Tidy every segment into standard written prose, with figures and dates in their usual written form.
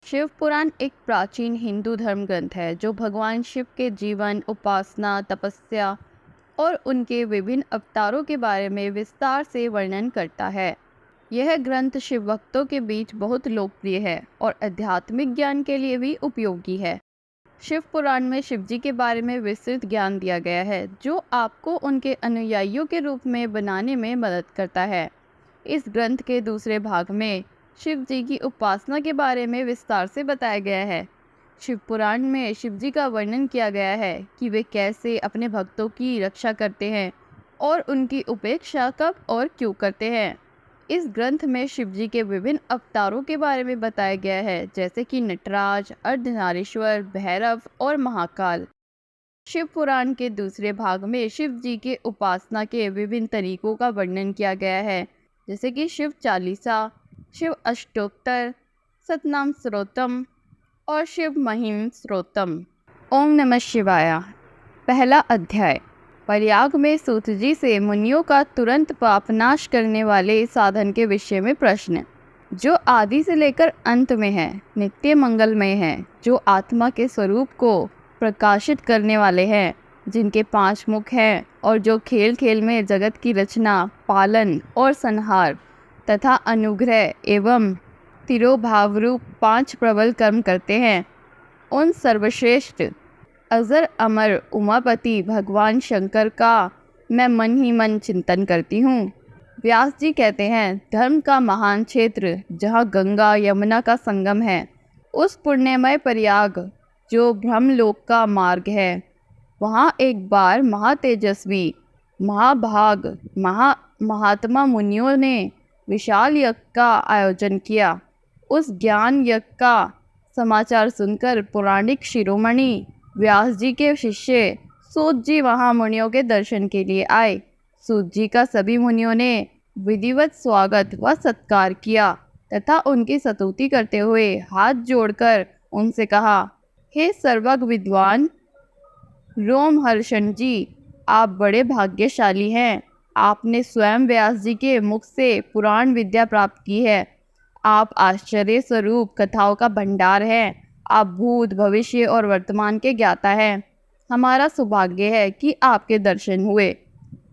शिव पुराण एक प्राचीन हिंदू धर्म ग्रंथ है जो भगवान शिव के जीवन, उपासना, तपस्या और उनके विभिन्न अवतारों के बारे में विस्तार से वर्णन करता है। यह ग्रंथ शिव भक्तों के बीच बहुत लोकप्रिय है और आध्यात्मिक ज्ञान के लिए भी उपयोगी है। शिव पुराण में शिव जी के बारे में विस्तृत ज्ञान दिया गया है जो आपको उनके अनुयायियों के रूप में बनाने में मदद करता है। इस ग्रंथ के दूसरे भाग में शिव जी की उपासना के बारे में विस्तार से बताया गया है। शिव पुराण में शिव जी का वर्णन किया गया है कि वे कैसे अपने भक्तों की रक्षा करते हैं और उनकी उपेक्षा कब और क्यों करते हैं। इस ग्रंथ में शिव जी के विभिन्न अवतारों के बारे में बताया गया है, जैसे कि नटराज, अर्धनारीश्वर, भैरव और महाकाल। शिव पुराण के दूसरे भाग में शिव जी के उपासना के विभिन्न तरीकों का वर्णन किया गया है, जैसे कि शिव चालीसा, शिव अष्टोत्तर, सतनाम स्तोत्रम और शिव महिम स्तोत्रम। ओम नमः शिवाय। पहला अध्याय। प्रयाग में सूत जी से मुनियों का तुरंत पाप नाश करने वाले साधन के विषय में प्रश्न, जो आदि से लेकर अंत में है, नित्य मंगलमय है, जो आत्मा के स्वरूप को प्रकाशित करने वाले हैं, जिनके 5 मुख हैं और जो खेल खेल में जगत की रचना, पालन और संहार तथा अनुग्रह एवं तिरोभाव रूप 5 प्रबल कर्म करते हैं, उन सर्वश्रेष्ठ अजर अमर उमापति भगवान शंकर का मैं मन ही मन चिंतन करती हूँ। व्यास जी कहते हैं, धर्म का महान क्षेत्र जहाँ गंगा यमुना का संगम है, उस पुण्यमय प्रयाग जो ब्रह्मलोक का मार्ग है, वहाँ एक बार महातेजस्वी, महाभाग, महात्मा मुनियों ने विशाल यज्ञ का आयोजन किया। उस ज्ञान यज्ञ का समाचार सुनकर पौराणिक शिरोमणि व्यास जी के शिष्य सूत जी वहाँ मुनियों के दर्शन के लिए आए। सूत जी का सभी मुनियों ने विधिवत स्वागत व सत्कार किया तथा उनकी स्तुति करते हुए हाथ जोड़कर उनसे कहा, हे सर्वज्ञ विद्वान रोमहर्षण जी, आप बड़े भाग्यशाली हैं। आपने स्वयं व्यास जी के मुख से पुराण विद्या प्राप्त की है। आप आश्चर्य स्वरूप कथाओं का भंडार हैं। आप भूत, भविष्य और वर्तमान के ज्ञाता हैं। हमारा सौभाग्य है कि आपके दर्शन हुए।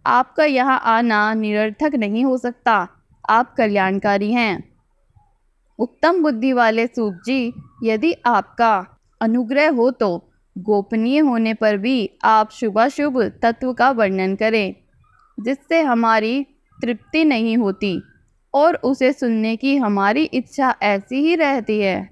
आपका यहाँ आना निरर्थक नहीं हो सकता। आप कल्याणकारी हैं। उत्तम बुद्धि वाले सूत जी, यदि आपका अनुग्रह हो तो गोपनीय होने पर भी आप शुभाशुभ तत्व का वर्णन करें, जिससे हमारी तृप्ति नहीं होती और उसे सुनने की हमारी इच्छा ऐसी ही रहती है।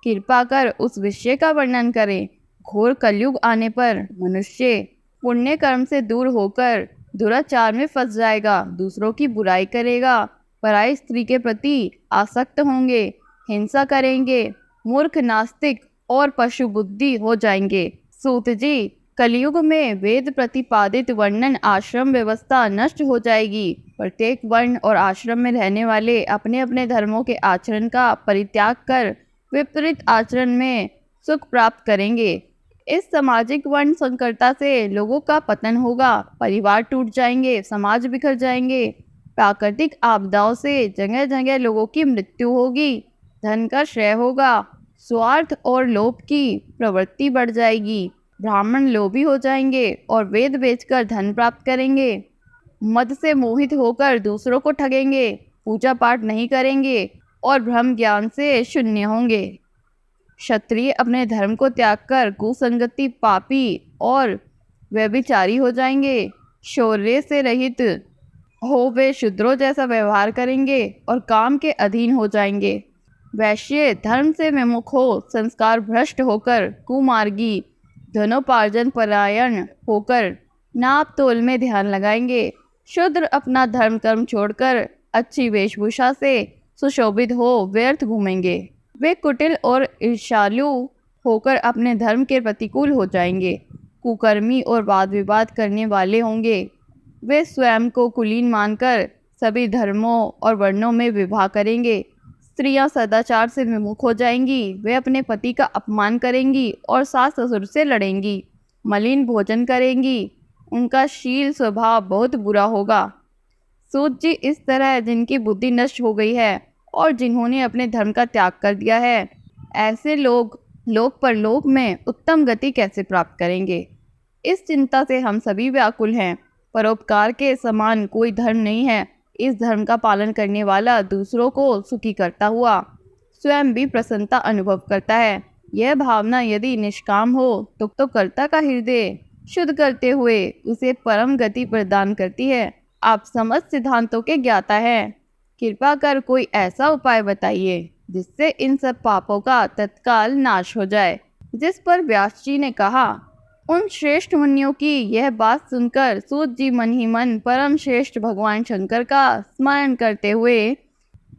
कृपा कर उस विषय का वर्णन करें। घोर कलयुग आने पर मनुष्य पुण्य कर्म से दूर होकर दुराचार में फंस जाएगा, दूसरों की बुराई करेगा, पराई स्त्री के प्रति आसक्त होंगे, हिंसा करेंगे, मूर्ख, नास्तिक और पशु बुद्धि हो जाएंगे। सूत जी, कलयुग में वेद प्रतिपादित वर्णन आश्रम व्यवस्था नष्ट हो जाएगी। प्रत्येक वर्ण और आश्रम में रहने वाले अपने अपने धर्मों के आचरण का परित्याग कर विपरीत आचरण में सुख प्राप्त करेंगे। इस सामाजिक वर्ण संकरता से लोगों का पतन होगा, परिवार टूट जाएंगे, समाज बिखर जाएंगे, प्राकृतिक आपदाओं से जगह जगह लोगों की मृत्यु होगी, धन का क्षय होगा, स्वार्थ और लोभ की प्रवृत्ति बढ़ जाएगी, ब्राह्मण लोभी हो जाएंगे और वेद बेचकर धन प्राप्त करेंगे, मद से मोहित होकर दूसरों को ठगेंगे, पूजा पाठ नहीं करेंगे और ब्रह्म ज्ञान से शून्य होंगे। क्षत्रिय अपने धर्म को त्याग कर कुसंगति, पापी और व्यभिचारी हो जाएंगे। शौर्य से रहित हो वे शूद्रों जैसा व्यवहार करेंगे और काम के अधीन हो जाएंगे। वैश्य धर्म से विमुख हो संस्कार भ्रष्ट होकर कुमार्गी, धनोपार्जन परायण होकर नाप तोल में ध्यान लगाएंगे। शूद्र अपना धर्म कर्म छोड़कर अच्छी वेशभूषा से सुशोभित हो व्यर्थ घूमेंगे। वे कुटिल और ईर्ष्यालु होकर अपने धर्म के प्रतिकूल हो जाएंगे। कुकर्मी और वाद विवाद करने वाले होंगे। वे स्वयं को कुलीन मानकर सभी धर्मों और वर्णों में विवाह करेंगे। स्त्रियां सदाचार से विमुख हो जाएंगी। वे अपने पति का अपमान करेंगी और सास ससुर से लड़ेंगी। मलिन भोजन करेंगी। उनका शील स्वभाव बहुत बुरा होगा। सूत जी, इस तरह जिनकी बुद्धि नष्ट हो गई है और जिन्होंने अपने धर्म का त्याग कर दिया है, ऐसे लोग लोक परलोक में उत्तम गति कैसे प्राप्त करेंगे? इस चिंता से हम सभी व्याकुल हैं। परोपकार के समान कोई धर्म नहीं है। इस धर्म का पालन करने वाला दूसरों को सुखी करता हुआ स्वयं भी प्रसन्नता अनुभव करता है। यह भावना यदि निष्काम हो तो कर्ता का हृदय शुद्ध करते हुए उसे परम गति प्रदान करती है। आप समस्त सिद्धांतों के ज्ञाता हैं। कृपा कर कोई ऐसा उपाय बताइए जिससे इन सब पापों का तत्काल नाश हो जाए। जिस पर व्यास जी ने कहा, उन श्रेष्ठ मुनियों की यह बात सुनकर सूत जी मन ही मन परम श्रेष्ठ भगवान शंकर का स्मरण करते हुए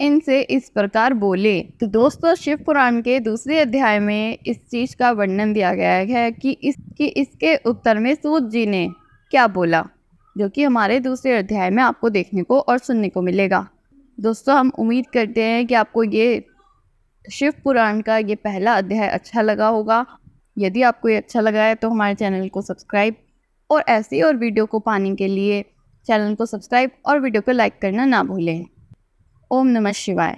इनसे इस प्रकार बोले। तो दोस्तों, शिव पुराण के दूसरे अध्याय में इस चीज़ का वर्णन दिया गया है कि इसके उत्तर में सूत जी ने क्या बोला, जो कि हमारे दूसरे अध्याय में आपको देखने को और सुनने को मिलेगा। दोस्तों, हम उम्मीद करते हैं कि आपको ये शिव पुराण का ये पहला अध्याय अच्छा लगा होगा। यदि आपको ये अच्छा लगा है तो हमारे चैनल को सब्सक्राइब और ऐसी और वीडियो को पाने के लिए चैनल को सब्सक्राइब और वीडियो को लाइक करना ना भूलें। ओम नमः शिवाय।